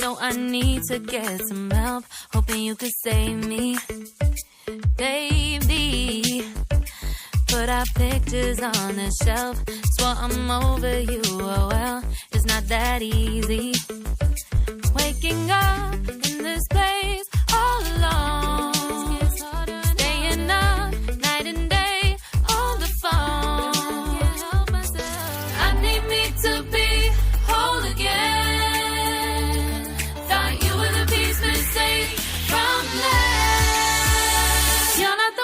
No, I need to get some help, hoping you could save me. Baby, put our pictures on the shelf. Swore I'm over you, oh well, it's not that easy. Waking up in this place all alone, staying up night and day on the phone. I need me to be whole again. Thought you were the piece missing from last. You're not the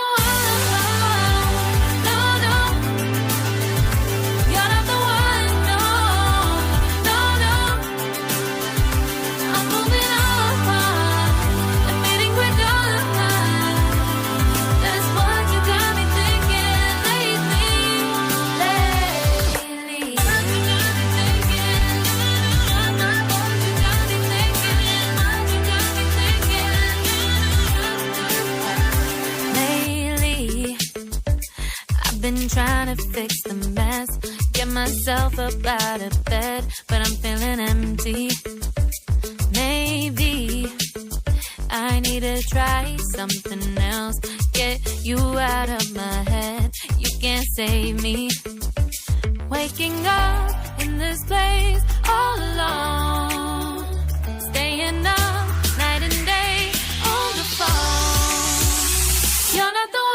trying to fix the mess, get myself up out of bed, but I'm feeling empty. Maybe I need to try something else, get you out of my head. You can't save me. Waking up in this place all alone, staying up night and day on the phone. You're not the one.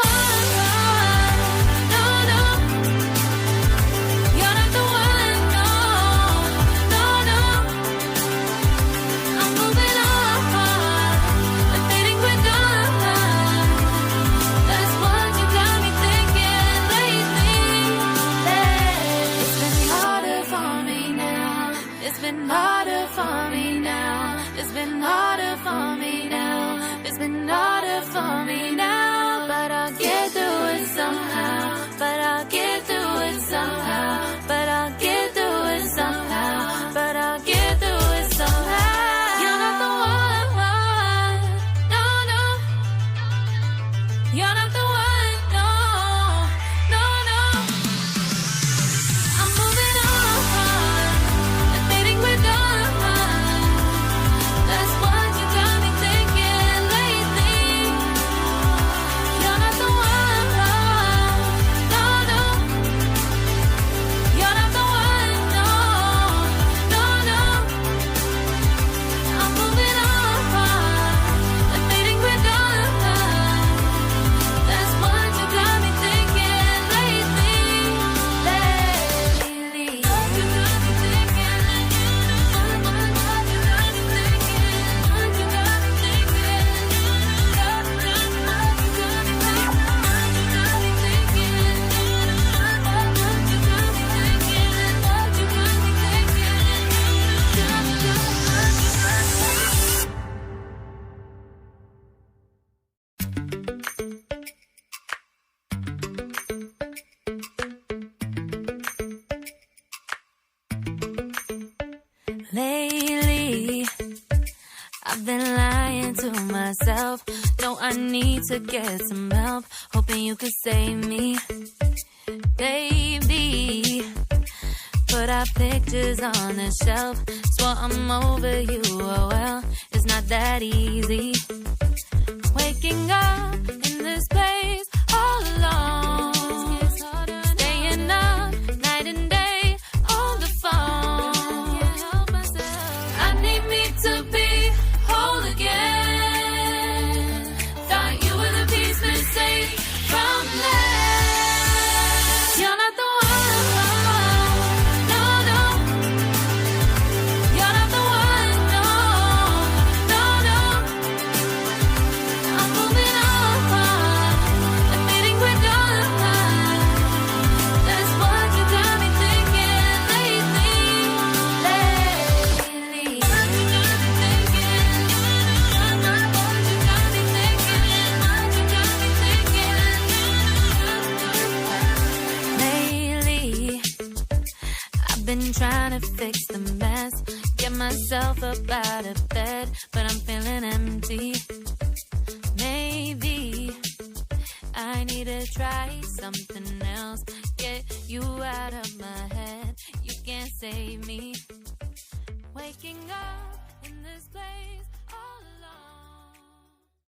Harder for me now. It's been harder for me now. It's been harder for me now. But I'll get through it somehow. But I'll get through it somehow. But I'll get through it somehow. But I'll get through it somehow. You're not the one. No, no. You're not the one. No, no, no. I'm moving on. Lately, I've been lying to myself. No, I need to get some help, hoping you could save me. Baby, put our pictures on the shelf. Swore I'm over you, oh well, it's not that easy. Waking up in this place all alone, staying up night and day on the phone. To be whole again. Thought you were the piece missing from last. You're not the one. No, no. You're not the one. No, no, no. I'm moving on. Admitting we're done. That's what you got me thinking lately. Been trying to fix the mess, get myself up out of bed, but I'm feeling empty. Maybe I need to try something else, get you out of my head. You can't save me. Waking up in in this place.